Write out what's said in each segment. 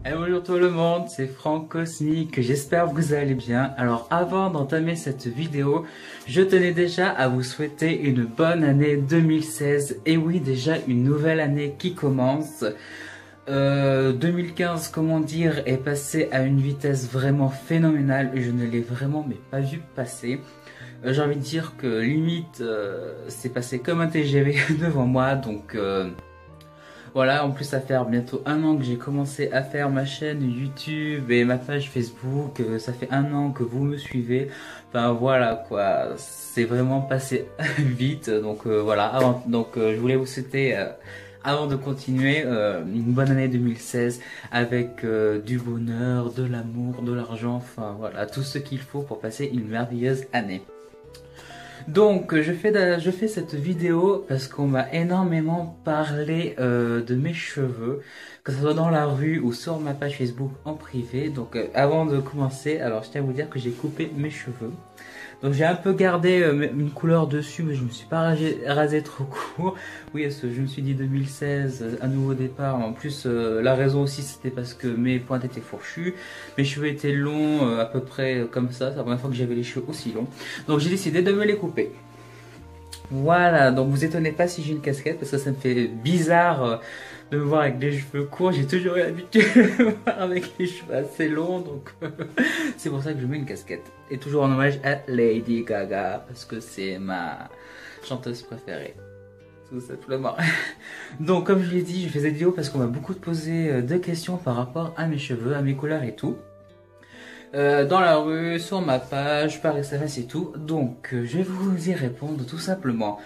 Et bonjour tout le monde, c'est Franck Cosmic, j'espère que vous allez bien. Alors avant d'entamer cette vidéo, je tenais déjà à vous souhaiter une bonne année 2016. Et oui, déjà une nouvelle année qui commence. 2015, comment dire, est passé à une vitesse vraiment phénoménale. Je ne l'ai vraiment mais pas vu passer. J'ai envie de dire que limite, c'est passé comme un TGV devant moi, donc... Voilà, en plus ça fait bientôt un an que j'ai commencé à faire ma chaîne YouTube et ma page Facebook. Ça fait un an que vous me suivez. Enfin voilà quoi, c'est vraiment passé vite. Donc voilà, je voulais vous souhaiter, avant de continuer, une bonne année 2016 avec du bonheur, de l'amour, de l'argent. Enfin voilà, tout ce qu'il faut pour passer une merveilleuse année. Donc je fais cette vidéo parce qu'on m'a énormément parlé de mes cheveux, que ce soit dans la rue ou sur ma page Facebook en privé. Donc avant de commencer, alors je tiens à vous dire que j'ai coupé mes cheveux. Donc j'ai un peu gardé une couleur dessus, mais je me suis pas rasé trop court. Oui, parce que je me suis dit 2016, un nouveau départ. En plus, la raison aussi, c'était parce que mes pointes étaient fourchues. Mes cheveux étaient longs, à peu près comme ça. C'est la première fois que j'avais les cheveux aussi longs. Donc j'ai décidé de me les couper. Voilà, donc vous étonnez pas si j'ai une casquette, parce que ça me fait bizarre de me voir avec des cheveux courts. J'ai toujours eu l'habitude de me voir avec les cheveux assez longs, donc c'est pour ça que je mets une casquette. Et toujours en hommage à Lady Gaga, parce que c'est ma chanteuse préférée. Tout simplement. Donc comme je l'ai dit, je fais cette vidéo parce qu'on m'a beaucoup posé de questions par rapport à mes cheveux, à mes couleurs et tout. Dans la rue, sur ma page, par SMS et tout. Donc je vais vous y répondre tout simplement.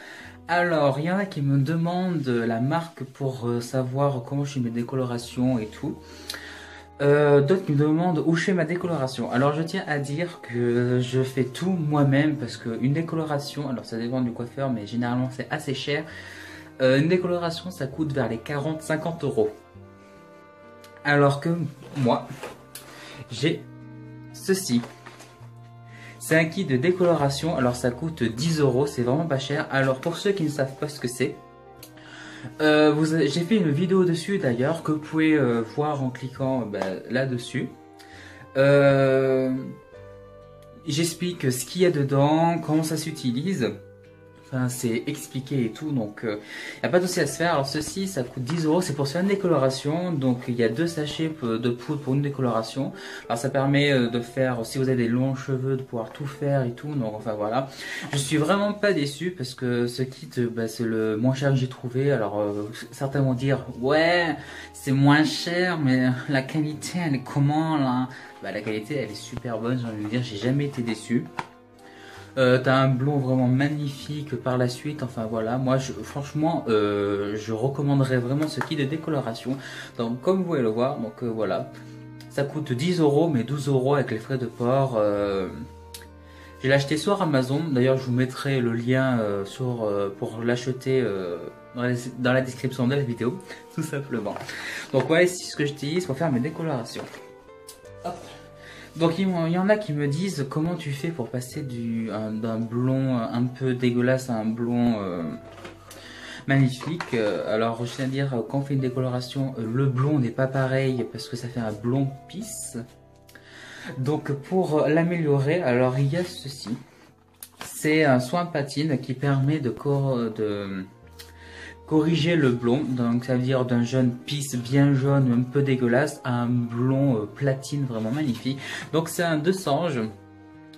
Alors, il y en a qui me demandent la marque pour savoir comment je fais mes décolorations et tout. D'autres me demandent où je fais ma décoloration. Alors, je tiens à dire que je fais tout moi-même parce qu'une décoloration, alors ça dépend du coiffeur, mais généralement c'est assez cher. Une décoloration, ça coûte vers les 40-50 euros. Alors que moi, j'ai ceci. C'est un kit de décoloration, alors ça coûte 10 euros, c'est vraiment pas cher. Alors pour ceux qui ne savent pas ce que c'est, j'ai fait une vidéo dessus d'ailleurs que vous pouvez voir en cliquant là-dessus. J'explique ce qu'il y a dedans, comment ça s'utilise. Enfin, c'est expliqué et tout, donc il n'y a pas de souci à se faire. Alors ceci, ça coûte 10 euros, c'est pour faire une décoloration. Donc il y a 2 sachets de poudre pour une décoloration. Alors ça permet de faire, si vous avez des longs cheveux, de pouvoir tout faire et tout. Donc enfin voilà, je suis vraiment pas déçu parce que ce kit, c'est le moins cher que j'ai trouvé. Alors certains vont dire, ouais, c'est moins cher, mais la qualité, elle est comment là? La qualité, elle est super bonne, j'ai envie de dire, j'ai jamais été déçu. T'as un blond vraiment magnifique par la suite. Enfin voilà, moi franchement je recommanderais vraiment ce kit de décoloration. Donc comme vous pouvez le voir, donc voilà, ça coûte 10 euros mais 12 euros avec les frais de port. Je l'ai acheté sur Amazon, d'ailleurs je vous mettrai le lien pour l'acheter dans la description de la vidéo, tout simplement. Donc voilà, c'est ce que j'utilise pour faire mes décolorations. Hop. Donc il y en a qui me disent comment tu fais pour passer d'un blond un peu dégueulasse à un blond magnifique. Alors je tiens à dire, quand on fait une décoloration, le blond n'est pas pareil parce que ça fait un blond pisse. Donc pour l'améliorer, alors il y a ceci. C'est un soin patine qui permet de corriger le blond, donc ça veut dire d'un jaune pisse bien jaune, un peu dégueulasse, à un blond platine vraiment magnifique. Donc c'est un 200,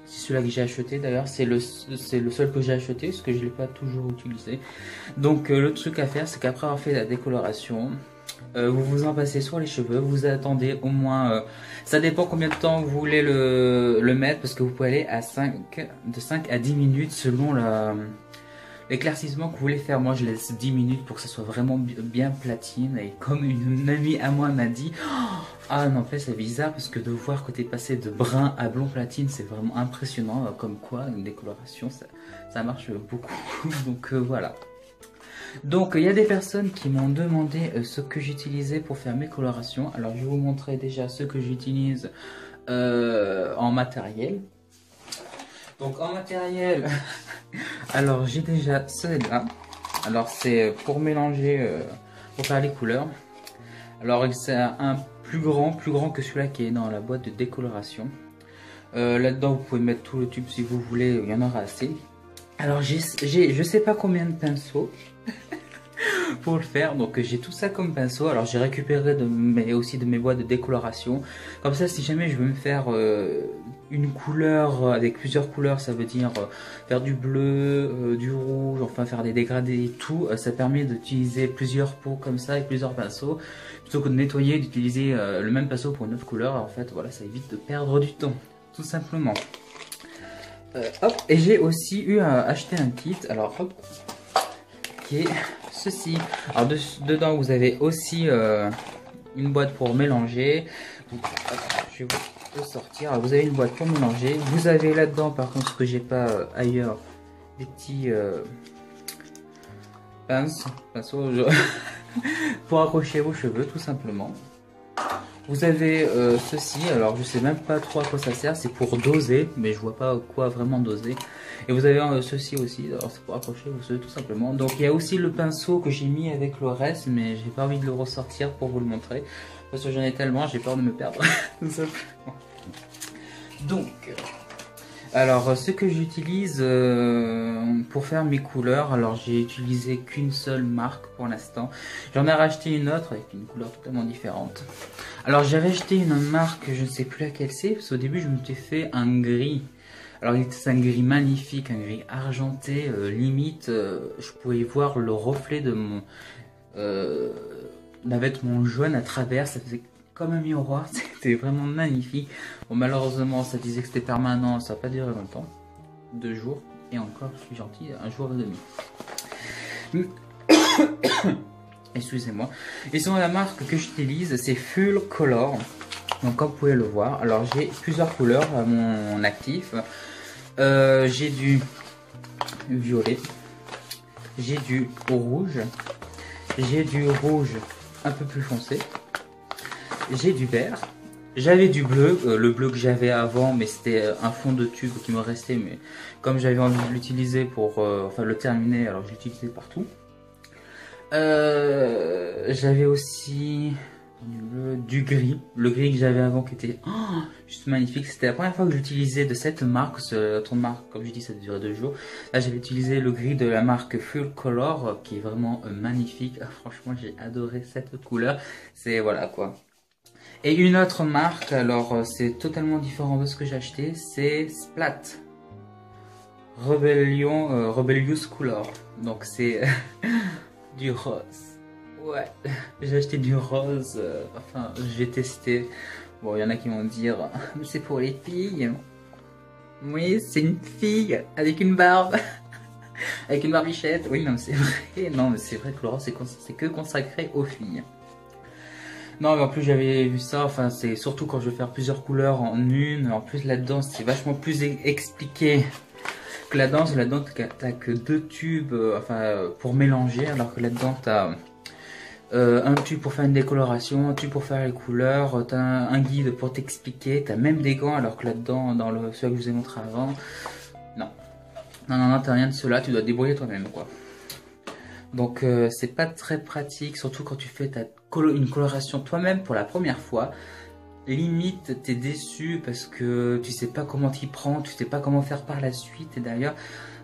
c'est celui-là que j'ai acheté d'ailleurs, c'est le seul que j'ai acheté, parce que je ne l'ai pas toujours utilisé. Donc le truc à faire, c'est qu'après avoir fait la décoloration, vous vous en passez sur les cheveux, vous attendez au moins, ça dépend combien de temps vous voulez le mettre, parce que vous pouvez aller de 5 à 10 minutes selon l'éclaircissement que vous voulez faire. Moi je laisse 10 minutes pour que ça soit vraiment bien platine. Et comme une amie à moi m'a dit, ah non, en fait c'est bizarre parce que de voir que tu es passé de brun à blond platine, c'est vraiment impressionnant. Comme quoi une décoloration ça marche beaucoup. Donc voilà. Donc il y a des personnes qui m'ont demandé ce que j'utilisais pour faire mes colorations. Alors je vais vous montrer déjà ce que j'utilise en matériel. Donc en matériel, alors j'ai déjà celui-là. Alors c'est pour mélanger pour faire les couleurs. Alors c'est un plus grand que celui-là qui est dans la boîte de décoloration. Là-dedans vous pouvez mettre tout le tube si vous voulez, il y en aura assez. Alors je sais pas combien de pinceaux pour le faire, donc j'ai tout ça comme pinceau. Alors j'ai récupéré aussi de mes boîtes de décoloration, comme ça si jamais je veux me faire une couleur avec plusieurs couleurs, ça veut dire faire du bleu, du rouge, enfin faire des dégradés et tout, ça permet d'utiliser plusieurs pots comme ça avec plusieurs pinceaux, plutôt que de nettoyer, d'utiliser le même pinceau pour une autre couleur. Alors, en fait voilà, ça évite de perdre du temps tout simplement. Hop, et j'ai aussi eu à acheter un kit, alors hop, qui est ceci. Alors dedans vous avez aussi une boîte pour mélanger. Donc, je vais vous sortir. Alors, vous avez une boîte pour mélanger. Vous avez là-dedans, par contre, ce que j'ai pas ailleurs, des petits pinceaux pour accrocher vos cheveux, tout simplement. Vous avez ceci, alors je sais même pas trop à quoi ça sert, c'est pour doser, mais je vois pas quoi vraiment doser. Et vous avez ceci aussi, alors c'est pour accrocher vos cheveux tout simplement. Donc il y a aussi le pinceau que j'ai mis avec le reste, mais j'ai pas envie de le ressortir pour vous le montrer. Parce que j'en ai tellement, j'ai peur de me perdre, tout simplement. Donc, alors ce que j'utilise pour faire mes couleurs, alors j'ai utilisé qu'une seule marque pour l'instant. J'en ai racheté une autre avec une couleur totalement différente. Alors j'avais acheté une marque, je ne sais plus laquelle c'est, parce qu'au début je me suis fait un gris. Alors c'est un gris magnifique, un gris argenté, limite je pouvais voir le reflet de mon vêtement jaune à travers, ça faisait comme un miroir, c'était vraiment magnifique. Bon malheureusement ça disait que c'était permanent, ça n'a pas duré longtemps, 2 jours, et encore je suis gentil, 1 jour et demi. Excusez-moi. Et sinon la marque que j'utilise c'est Full Color. Donc comme vous pouvez le voir, alors j'ai plusieurs couleurs à mon actif. J'ai du violet, j'ai du rouge, j'ai du rouge un peu plus foncé, j'ai du vert, j'avais du bleu, le bleu que j'avais avant, mais c'était un fond de tube qui me restait, mais comme j'avais envie de l'utiliser pour enfin le terminer, alors je l'utilisais partout. J'avais aussi du gris, le gris que j'avais avant qui était juste magnifique. C'était la première fois que j'utilisais de cette marque, autre marque, comme je dis ça a duré 2 jours. Là j'avais utilisé le gris de la marque Full Color qui est vraiment magnifique. Franchement j'ai adoré cette couleur, c'est voilà quoi. Et une autre marque, alors c'est totalement différent de ce que j'ai acheté, c'est Splat Rebellious Color, donc c'est du rose. Ouais, j'ai acheté du rose, enfin je vais tester. Bon, il y en a qui vont dire, c'est pour les filles. Oui, c'est une fille avec une barbe, avec une barbichette. Oui, non, c'est vrai. Non, mais c'est vrai que le rose, c'est que consacré aux filles. Non, mais en plus j'avais vu ça, enfin c'est surtout quand je vais faire plusieurs couleurs en une. En plus là-dedans, c'est vachement plus expliqué que là-dedans. Là-dedans, t'as que 2 tubes, enfin pour mélanger, alors que là-dedans, t'as un tube pour faire une décoloration, un tube pour faire les couleurs, t'as un guide pour t'expliquer, t'as même des gants, alors que là-dedans, dans celui que je vous ai montré avant, non. Non, t'as rien de cela, tu dois te débrouiller toi-même, quoi. Donc c'est pas très pratique, surtout quand tu fais une coloration toi-même pour la première fois. Limite, t'es déçu parce que tu sais pas comment t'y prendre, tu sais pas comment faire par la suite. Et d'ailleurs,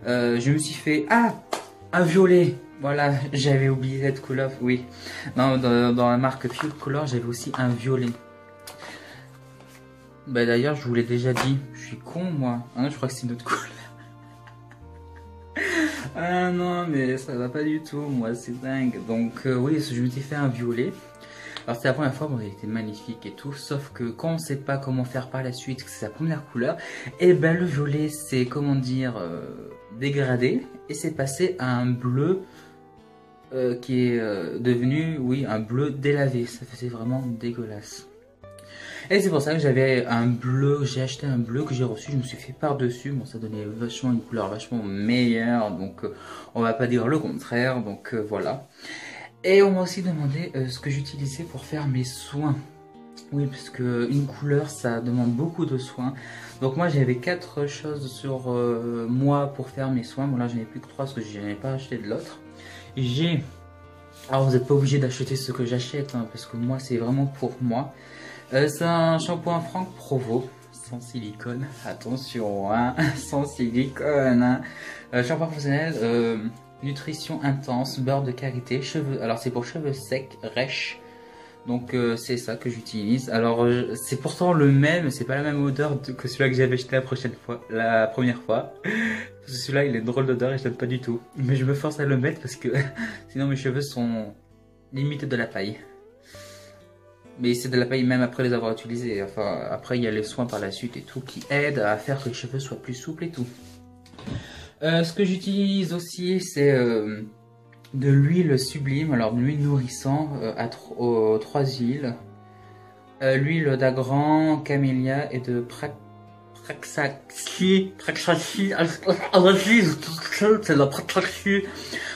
je me suis fait un violet. Voilà, j'avais oublié cette couleur, oui. Non, dans la marque Full Color, j'avais aussi un violet. Bah d'ailleurs, je vous l'ai déjà dit, je suis con moi. Ah non, je crois que c'est une autre couleur. Ah non, mais ça va pas du tout, moi, c'est dingue. Donc oui, je me suis fait un violet. Alors c'est la première fois, bon, il était magnifique et tout, sauf que quand on sait pas comment faire par la suite, que c'est sa première couleur, et ben le violet c'est, comment dire, dégradé, et c'est passé à un bleu qui est devenu, oui, un bleu délavé. Ça faisait vraiment dégueulasse. Et c'est pour ça que j'avais un bleu, j'ai acheté un bleu que j'ai reçu, je me suis fait par-dessus. Bon, ça donnait vachement une couleur vachement meilleure, donc on va pas dire le contraire, donc voilà. Et on m'a aussi demandé ce que j'utilisais pour faire mes soins. Oui, parce que une couleur, ça demande beaucoup de soins. Donc moi, j'avais 4 choses sur moi pour faire mes soins. Bon là, j'en ai plus que 3 parce que je n'ai pas acheté de l'autre. J'ai Alors vous n'êtes pas obligé d'acheter ce que j'achète, hein, parce que moi c'est vraiment pour moi. C'est un shampoing Franck Provo, sans silicone, attention, hein, sans silicone. Hein. Shampoing professionnel, nutrition intense, beurre de karité, cheveux. Alors c'est pour cheveux secs, rêches. Donc c'est ça que j'utilise. Alors c'est pourtant le même, c'est pas la même odeur que celui-là que j'avais acheté la première fois. Parce que celui-là il est drôle d'odeur et je l'aime pas du tout. Mais je me force à le mettre parce que sinon mes cheveux sont limite de la paille. Mais c'est de la paille même après les avoir utilisés. Enfin après il y a les soins par la suite et tout qui aident à faire que les cheveux soient plus souples et tout. Ce que j'utilise aussi c'est de l'huile sublime, alors de l'huile nourrissant aux 3 huiles. L'huile d'agran, camélia et de praxaxi, c'est la praxaxi.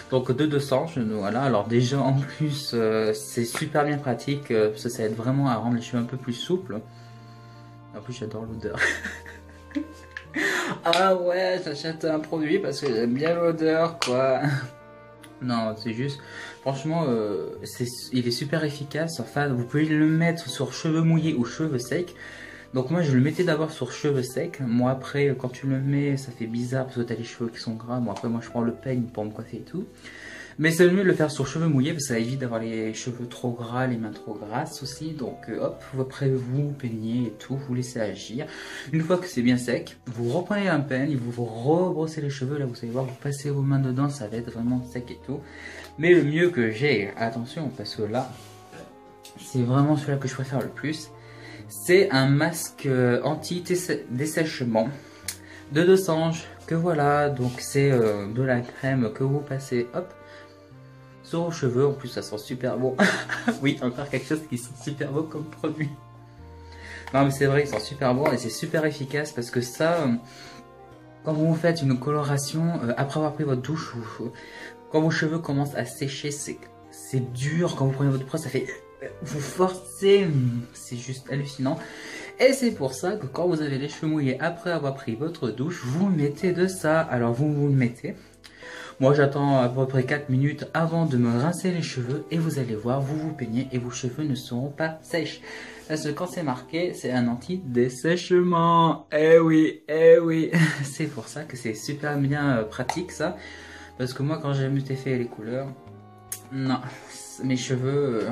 Donc de 200, voilà. Alors déjà en plus c'est super bien pratique, parce que ça aide vraiment à rendre les cheveux un peu plus souples. En plus j'adore l'odeur. Ah ouais, j'achète un produit parce que j'aime bien l'odeur quoi. Non, c'est juste, franchement, il est super efficace. Enfin, vous pouvez le mettre sur cheveux mouillés ou cheveux secs. Donc moi, je le mettais d'abord sur cheveux secs. Moi, après, quand tu le mets, ça fait bizarre parce que t'as les cheveux qui sont gras. Bon, après, moi, je prends le peigne pour me coiffer et tout. Mais c'est mieux de le faire sur cheveux mouillés parce que ça évite d'avoir les cheveux trop gras, les mains trop grasses aussi. Donc hop, après vous peignez et tout, vous laissez agir. Une fois que c'est bien sec, vous reprenez un peigne, vous rebrossez les cheveux. Là vous allez voir, vous passez vos mains dedans, ça va être vraiment sec et tout. Mais le mieux que j'ai, attention parce que là, c'est vraiment celui-là que je préfère le plus. C'est un masque anti-dessèchement de 200 que voilà. Donc c'est de la crème que vous passez, hop, sur vos cheveux. En plus ça sent super bon. Oui, encore quelque chose qui sent super bon comme produit. Non mais c'est vrai, il sent super bon et c'est super efficace parce que ça, quand vous faites une coloration, après avoir pris votre douche, quand vos cheveux commencent à sécher, c'est dur. Quand vous prenez votre brosse, ça fait... Vous forcez, c'est juste hallucinant. Et c'est pour ça que quand vous avez les cheveux mouillés après avoir pris votre douche, vous mettez de ça. Alors vous le mettez. Moi j'attends à peu près 4 minutes avant de me rincer les cheveux et vous allez voir, vous vous peignez et vos cheveux ne seront pas sèches. Parce que quand c'est marqué, c'est un anti-dessèchement. Eh oui, eh oui. C'est pour ça que c'est super bien pratique ça. Parce que moi quand j'ai fait les couleurs, non, mes cheveux,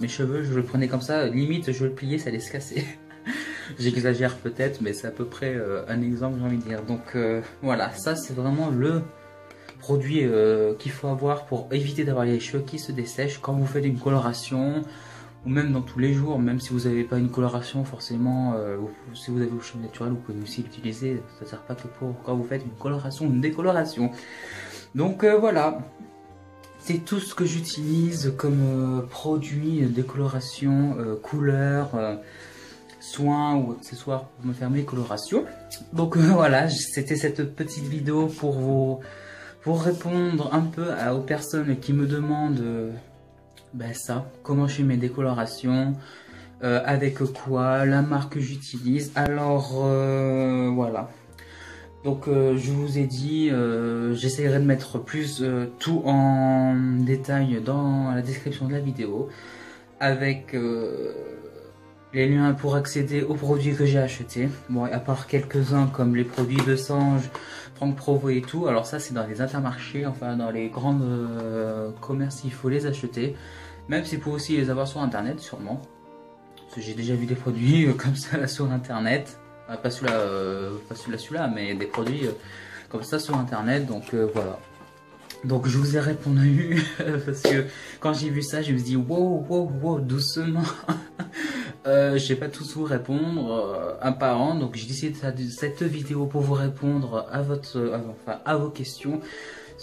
je le prenais comme ça, limite je le pliais, ça allait se casser. J'exagère peut-être, mais c'est à peu près un exemple j'ai envie de dire. Donc voilà, ça c'est vraiment le produit qu'il faut avoir pour éviter d'avoir les cheveux qui se dessèchent quand vous faites une coloration ou même dans tous les jours, même si vous n'avez pas une coloration forcément, si vous avez vos cheveux naturels, vous pouvez aussi l'utiliser, ça ne sert pas que pour quand vous faites une coloration ou une décoloration. Donc voilà, c'est tout ce que j'utilise comme produit, décoloration, couleur, soins ou accessoires pour me faire mes colorations. Donc voilà, c'était cette petite vidéo pour répondre un peu aux personnes qui me demandent comment je fais mes décolorations, avec quoi, la marque que j'utilise. Alors voilà. Donc je vous ai dit, j'essaierai de mettre plus tout en détail dans la description de la vidéo, avec les liens pour accéder aux produits que j'ai achetés. Bon, à part quelques-uns comme les produits de Sange, Franck Provo et tout. Alors ça c'est dans les intermarchés, enfin dans les grands commerces, il faut les acheter. Même si vous pouvez aussi les avoir sur internet sûrement. Parce que j'ai déjà vu des produits comme ça là, sur internet. Pas celui-là, mais des produits comme ça sur internet. Donc voilà. Donc je vous ai répondu parce que quand j'ai vu ça, je me suis dit wow, doucement. Je vais pas tous vous répondre un par un, donc j'ai décidé de cette vidéo pour vous répondre à vos questions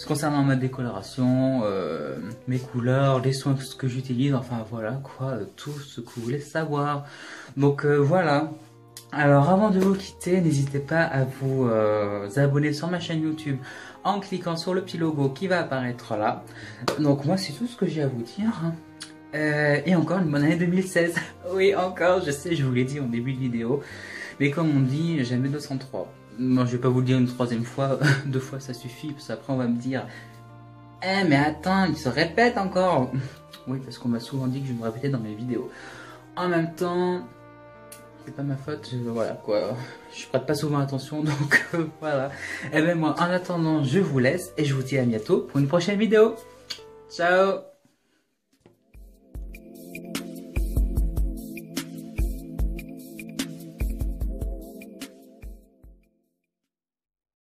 concernant ma décoloration, mes couleurs, les soins que j'utilise, enfin voilà quoi, tout ce que vous voulez savoir. Donc voilà. Alors avant de vous quitter, n'hésitez pas à vous abonner sur ma chaîne YouTube en cliquant sur le petit logo qui va apparaître là. Donc moi c'est tout ce que j'ai à vous dire. Et encore une bonne année 2016. Oui encore, je sais, je vous l'ai dit en début de vidéo. Mais comme on dit, jamais 203. Moi je vais pas vous le dire une troisième fois, 2 fois ça suffit, parce qu'après on va me dire Eh mais attends, il se répète encore. Oui, parce qu'on m'a souvent dit que je me répétais dans mes vidéos. En même temps, c'est pas ma faute, voilà quoi. Je prête pas souvent attention, donc voilà. Et ben moi, en attendant, je vous laisse et je vous dis à bientôt pour une prochaine vidéo. Ciao!